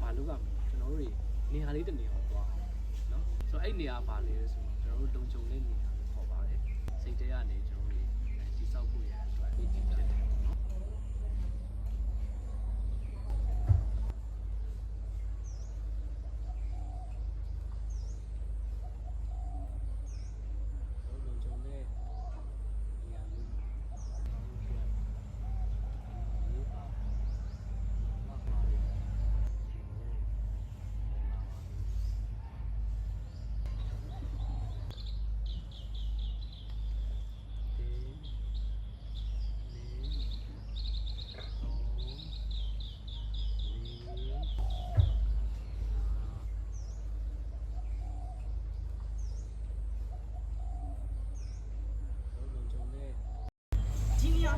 ဘာလုပ်ရမလဲကျွန်တော်တို့တွေနေရာလေးတစ်နေရာသွားနော်ဆိုတော့အဲ့နေရာဘာလဲဆိုတော့ကျွန်တော်တို့လုံခြုံတဲ့နေရာကိုခေါ်ပါတယ်စိတ်ထဲကနေကျွန်တော်တို့တိစောက်ဖို့ရအတွက်ဒီဖြစ်တယ်နော်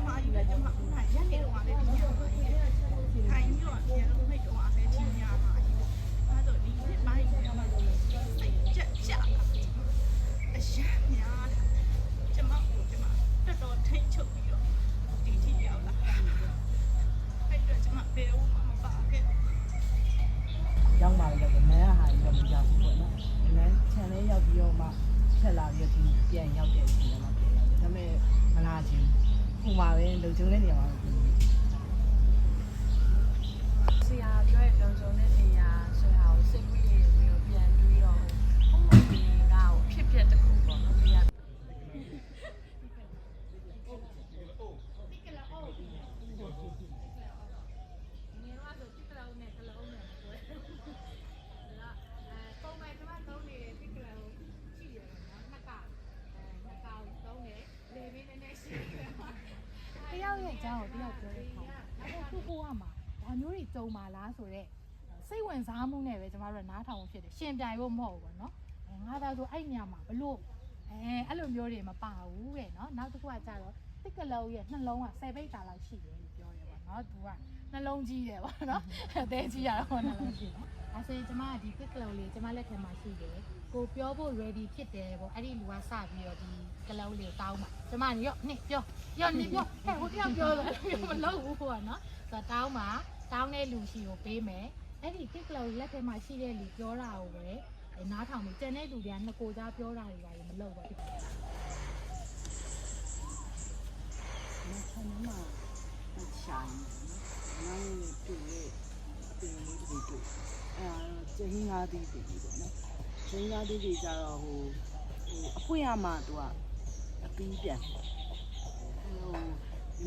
မှာယူလိုက်ကြမှာခုနရက်နေတော့လည်းဒီညာမှာထိုင်ပြီးတော့ပြန်လို့မိတ်တော့လည်းဒီညာမှာယူအဲဆိုဒီဖြစ်ပိုင်းစိတ်ကြက်ကြအရှာများကျမတော်တော်ထိတ်ချုပ်ပြီးတော့ဒီထိရောက်လာအဲ့တော့ကျမဘယ်ဦးမှမပါခဲ့ရောက်ပါလေမန်းဟာရောက်ကြဘူးပေါ့နော်မန်းခြံလေးရောက်ပြီးတော့မှဆက်လာပြီးတော့ဒီပြန်ရောက်တဲ့အချိန်မှာပြန်ရောက်တယ်ဒါပေမဲ့မလာချင်ဟိုမှာပဲလုံခြုံတဲ့နေရာမှာဆရာပြောတဲ့လုံခြုံတဲ့နေရာဆိုတာကိုစိတ်ဝင်ပြီးတော့ပြန်တွေးတော့ဘုံဘုံကြီးကဖြစ်ဖြစ်တစ်ခုပေါ့နော်ဒီကတယောက်ရဲ့အကြောင်းကိုတယောက်ပြောတဲ့ခါအခုကိုကမှာဒါမျိုးတွေကြုံပါလားဆိုတော့စိတ်ဝင်စားမှုနဲ့ပဲကျမတို့နားထောင်ဖြစ်တယ်ရှင်ပြိုင်ဖို့မဟုတ်ဘူးပေါ့နော်ငါသာဆိုအဲ့ညမှာဘလို့အဲ့လိုမျိုးတွေမပါဘူးတဲ့နော်နောက်တစ်ခုကကြတော့တစ်ကလုံးရဲ့နှလုံးက10ပိတ်တာလောက်ရှိတယ်လို့ပြောတယ်ပေါ့နော်သူကနှလုံးကြီးတယ်ပေါ့နော်အသေးကြီးရတော့နှလုံးကြီးအဲဆိုရင်ကျမကဒီတစ်ကလုံးလေးကျမလက်ထဲမှာရှိတယ်ကိုပြောဖို့ ready ဖြစ်တယ်ပေါ့အဲ့ဒီလူကစပြီးတော့ဒီကလုံးလေးတောင်းပါကျမညော့နစ်ပြောနေပြောဟဲ့ဟိုတယောက်ပြောတယ်မလုပ်ဘူးပေါ့နော်ဆိုတော့တောင်းပါတောင်းတဲ့လူရှိကိုပေးမယ်အဲ့ဒီတစ်ကလုံးလက်ထဲမှာရှိတဲ့လူပြောတာကိုပဲနားထောင်ပြီးကျန်တဲ့လူတွေကနှစ်ကိုသားပြောတာတွေပါမလုပ်ပါဘူးမဆန်းမှာရှာနေနော်တူရဲ့အပင်လေးတွေတူကျင်းငါးသေးပြီပေါ့နော်ကျင်းငါးသေးတွေကြတော့ဟိုအဖွင့်ရမှသူကအပင်းပြန်ဒီ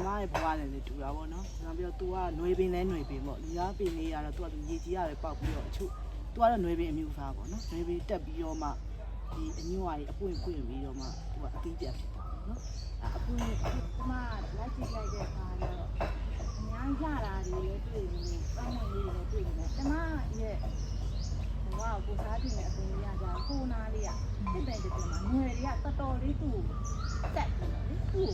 မရဲ့ဘဝနဲ့လည်းတူတာပေါ့နော်နောက်ပြီးတော့ तू ကຫນွေပင်လဲຫນွေပင်ပေါ့လူသားပင်လေးရတော့ तू ကရေကြီးရပဲပေါက်ပြီးတော့အချို့ तू ကတော့ຫນွေပင်အမျိုးသားပေါ့နော်ຫນွေပင်တက်ပြီးတော့မှဒီအညွန့်အကြီးအပွင့်ပွင့်ပြီးတော့မှ तू ကအပင်းပြန်ဖြစ်တာပေါ့နော်အပွင့်ဒီမှာလက်ကြည့်လိုက်တဲ့အခါကျတော့အများကြီးရတာတွေလည်းတွေ့နေတယ်ပတ်မွန်လေးတွေလည်းတွေ့နေတယ်ကျမရဲ့ဟိုကကိုစားတင်တဲ့အပင်လေးရကြကိုနာလေးကတစ်တဲ့တည်းမှာငွေတွေကတော်တော်လေးသူ့တက်ပြီးတော့လေသူ့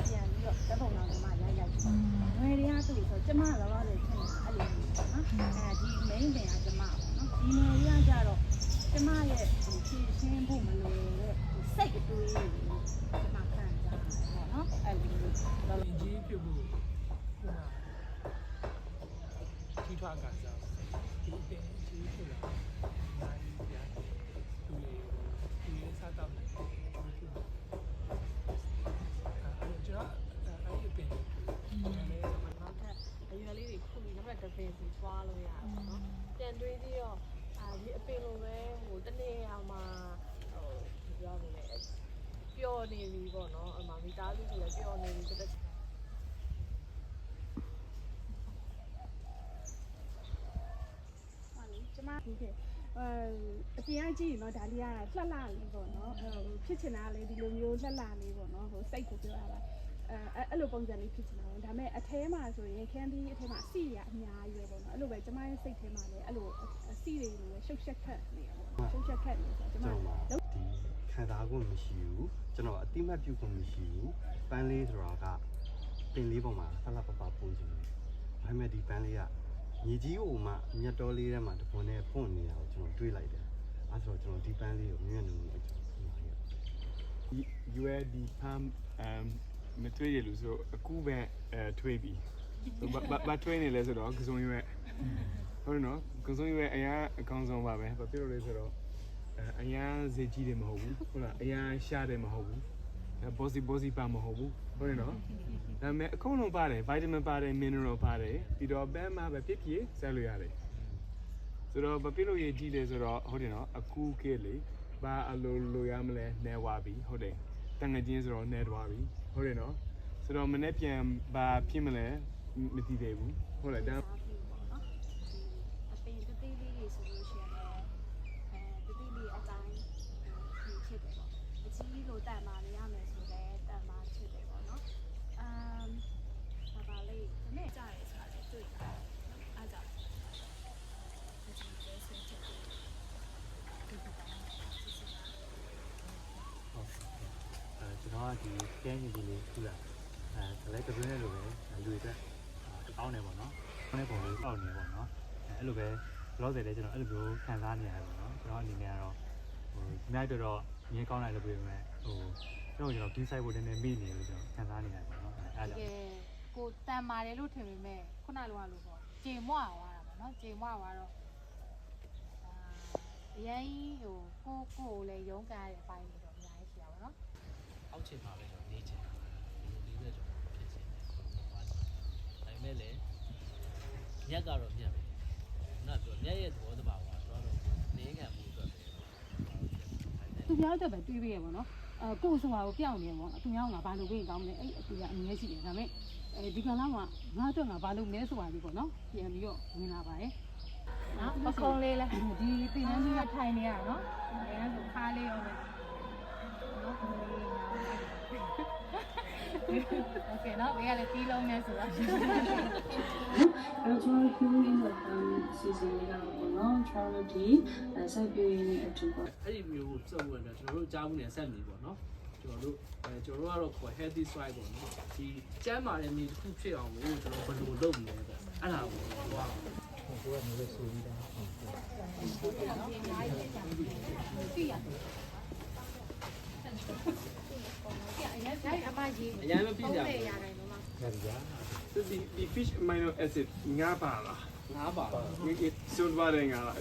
ပြန်ပြီးတော့ဓာတ်ပုံတော်ကမှရိုက်ကြည့်ငွေတွေကသူ့ဆိုကျမလောလောဆယ်ဖြစ်နေတာအဲ့လိုမျိုးပေါ့နော်ဒီ main ပင်ကကျမပေါ့နော်ဒီငွေတွေကကြတော့ကျမရဲ့ဖြည့်ရှင်းဖို့မလိုတဲ့စိတ်အတွေးတွေကျမခံကြတာပေါ့နော်အဲ့လိုမျိုးလောလောကြီးဖြစ်ဖို့ခုနကြီးထွားကစားဒီအတင်းကြီးဖြစ်လာနိုင်ပြသူရဲ့စားတော့တယ်ကျွန်တော်အဲ့ဒီပင်အရွယ်လေးတွေခုပြီးနောက်တစ်ပင်စီသွားလို့ရတယ်နော်ပြန်တွေးပြီးတော့ဒီအပင်လိုပဲဟိုတနေ့အောင်မှဟိုပြောနေလေပျော်နေပြီပေါ့နော်အမမိသားစုတွေပျော်နေပြီတဲ့ကျမဟုတ်ကဲ့အပြင်ကကြည့်ရင်တော့ဒါလေးကလှလှလေးပေါ့နော်ဖြစ်ချင်တာလည်းဒီလိုမျိုးလှလှလေးပေါ့နော်ဟိုစိတ်ကိုပြောရတာအဲ့လိုပုံစံလေးဖြစ်ချင်တာဒါပေမဲ့အထဲမှာဆိုရင်ခန်းဒီအထဲမှာအစီရအများကြီးပဲပေါ့နော်အဲ့လိုပဲကျမရဲ့စိတ်ထဲမှာလည်းအဲ့လိုအစီတွေလိုပဲရှုပ်ရှက်ခတ်နေရပေါ့ရှုပ်ရှက်ခတ်နေဆိုတော့ကျမဒီခံစားခွင့်မရှိဘူးကျွန်တော်အတိမတ်ပြုခွင့်မရှိဘူးပန်းလေးဆိုတာကပင်လေးပေါ်မှာဆလပပပုံချင်တယ်ဒါပေမဲ့ဒီပန်းလေးကမြေကြီးကိုမှမြတ်တော်လေးထဲမှာတပွန်နဲ့ဖွင့်နေတာကိုကျွန်တော်တွေးလိုက်တယ်အဲဆိုတော့ကျွန်တော်ဒီပန်းလေးကိုမြင်နေလို့ကျွန်တော်ဖွင့်လိုက်ရတယ် UAD ဖမ်းမထွေးရလို့ဆိုအခုပဲထွေးပြီဘာထွေးနေလဲဆိုတော့ကစုံရွက် ဟုတ်နော်ကိုစိုးရဲ့အရာအကောင်းဆုံးပါပဲဘာဖြစ်လို့လဲဆိုတော့အရာဈေးကြီးတယ်မဟုတ်ဘူးဟုတ်လားအရာရှားတယ်မဟုတ်ဘူးbossy ပါမဟုတ်ဘူးဟုတ်နော်ဒါပေမဲ့အကုန်လုံးပါတယ် vitamin ပါတယ် mineral ပါတယ်ပြီးတော့ဘဲမှာပဲဖြစ်ဖြစ်ဆက်လို့ရတယ်ဆိုတော့ဘာဖြစ်လို့ရကြီးလဲဆိုတော့ဟုတ်တယ်နော်အခုခေတ်လေဘာအလိုရမလဲနဲဝါပြီဟုတ်တယ်တန်ငချင်းဆိုတော့နဲသွားပြီဟုတ်တယ်နော်ဆိုတော့မနေ့ပြန်ဘာဖြစ်မလဲမသိသေးဘူးဟုတ်လားဒါ အပင်တတိလေးတွေဆိုလို့ရှိရင်လည်းတတိလေးအတိုင်းဖြစ်တယ်ပေါ့အကြီးလိုတန်မာလေးရမယ်ဆိုလည်းတန်မာဖြစ်တယ်ပေါ့နော်ဘာလေးဒီနေ့ကြားရဲဆိုတာလည်းတွေ့တာအားကြောင့်အကြီးပဲဆွေးချက်ဒီတိုင်းစစ်စစ်ပါ ကျွန်တော်ကဒီကျန်းကျင်ကြီးလေးထူတာဒါလည်းတပင်းနဲ့လိုပဲလူတွေအတွက်တောင်းနေပေါ့နော်တောင်းနေပုံလေးတောက်နေပေါ့နော်အဲ့လိုပဲလောဆယ်လေးကျွန်တော်အဲ့လိုမျိုးခံစားနေရတယ်ပေါ့နော်ကျွန်တော်အနေနဲ့ကတော့ဒီနေ့တော့ငင်းကောင်းလိုက်လို့ပြောမယ်ကျွန်တော်ဒီဆိုင်ဖို့နည်းနည်းမေ့နေလို့ကျွန်တော်ခံစားနေရတယ်ပေါ့နော်အဲ့ဒါကြောင့် ကိုတန်ပါတယ်လို့ထင်ပေမဲ့ခုနလိုလို့ပေါ့ဂျင်မွားသွားတာပေါ့နော်ဂျင်မွားသွားတော့အရင်ကိုလည်းရုန်းကန်ရတဲ့အပိုင်းတွေတော့အများကြီးရှိတာပေါ့နော် အောက်ချင်ပါပဲကျွန်တော်နေချင်တာဒီလိုလေးပဲကျွန်တော်ဖြစ်ချင်တယ်ဒါပေမဲ့လည်းမြက်ကတော့မြက်ပဲနော်ပြောမြက်ရဲ့သဘောတဘာဝတော့နေခံမှုအတွက်ပဲ သူများတော့ပဲတွေးပေးရပါတော့ကိုဆိုတာကိုပြောင်းနေပေါ့သူများကငါဘာလုပ်ပေးကောင်းမလဲအဲ့အတူကအမြဲရှိတယ်ဒါပေမဲ့ဒီကလာကငါအတွက်ငါဘာလုပ်မလဲဆိုတာဒီပေါ့နော်ပြန်ပြီးတော့ဝင်လာပါတယ် နော်ပခုံးလေးလဲဒီပင်နှန်းကြီးကထိုင်နေရနော်အဲဒါဆိုခါလေးရောပဲနော်โอเคနော်ဘေးကလည်းတီးလုံးနဲ့ဆိုတော့ အဲ့တော့ human season လေးကတော့နော် travel ဒီစိုက်ပျိုးရင်းနဲ့အတူပေါ့ အဲ့ဒီမျိုးကိုစုံဝင်တော့ကျွန်တော်တို့ကြားမှုနဲ့ဆက်နေပေါ့နော်ကျွန်တော်တို့ကတော့ခေါ် healthy soil ပေါ့နော်ဒီကျန်းမာတဲ့နေတစ်ခုဖြစ်အောင်ကိုကျွန်တော်ဘယ်လိုလုပ်မလဲပေါ့အဲ့ဒါကိုဟိုကမျိုးလေးဆိုပြီးသားအရင်မပြကြဘူး ဒီ fish amino acid ငါပါလား ငါပါတော့ ဒီစွန်ပါတယ်ငါလား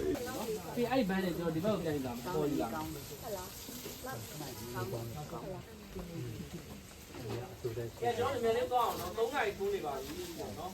ဒီအဲ့ဒီဘန်းနဲ့ကျွန်တော်ဒီဘက်ကိုပြန်လာမှာပေါ်လာဟုတ်လား ကဲကျွန်တော်လည်းတော့အောင်နော်3နာရီထိုးနေပါပြီပေါ့နော်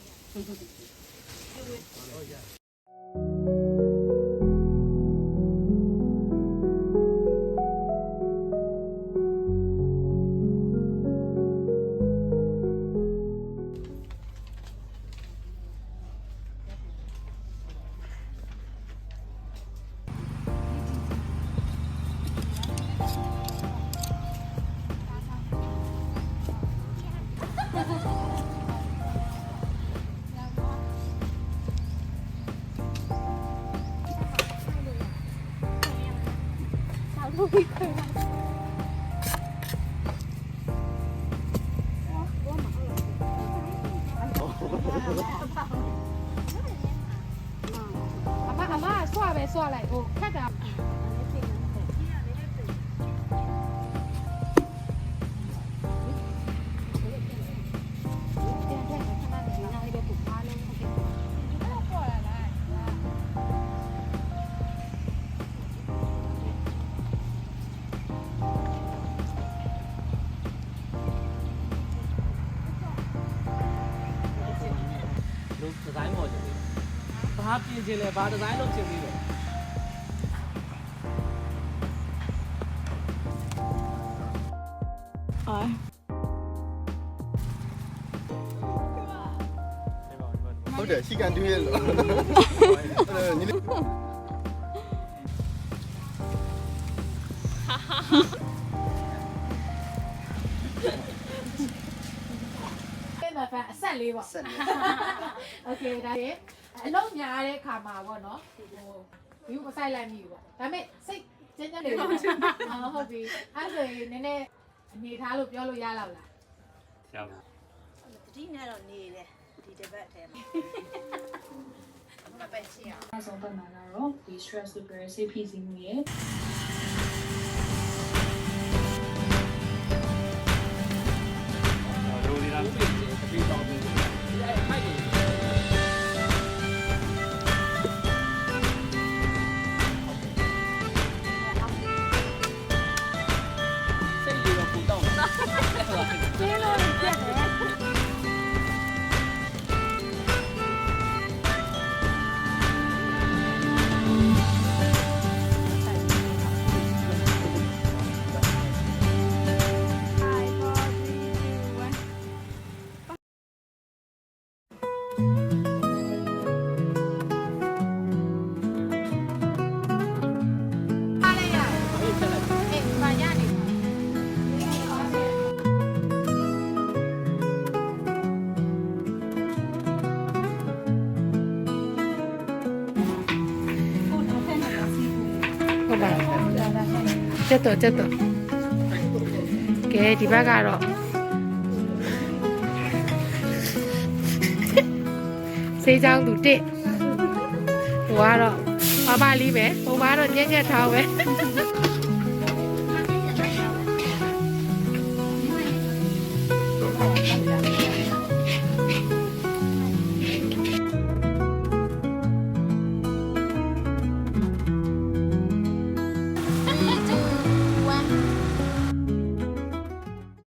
အမဆွပဲဆွလိုက်ဟိုခက်တာ လို့ဒီဇိုင်းပေါ်ချင်တယ်ဘာပြင်ချင်လဲဘာဒီဇိုင်းလုပ်ချင်သေးလဲဟုတ်တယ်ရှိကန်တူးရဲ့လို့ညီလေး ပြန်မှာအဆက်လေးပေါ့ဆက်လေးโอเคဒါရေအလုံးများတဲ့ခါမှာပေါ့နော်ဟို view မဆိုင်လိုက်မိဘူးပေါ့ဒါပေမဲ့စိတ်ကျဉ်းကျဉ်းလေးပေါ့ဟုတ်ပြီအဲ့ဆိုရင်နည်းနည်းအနေထားလို့ပြောလို့ရလောက်လား ဆရာပါ တတိနဲ့တော့နေတယ်ဒီတစ်ပတ်ထဲမှာမပဲချင်အောင် နောက်ဆုံးပတ်မှာတော့ဒီ stress တွေပဲစိတ်ဖိစီးမှုရဲ့ ရိုးလေးလား ပြင်ချင်တပည့်တော်ပြင်ဒီအဲ့မိုက်နေ ချက်တော့ကဲဒီဘက်ကတော့စေးချောင်းသူတစ်ဟိုကတော့ပါပါလေးပဲဟိုမှာတော့ညက်ညက်ထားပဲ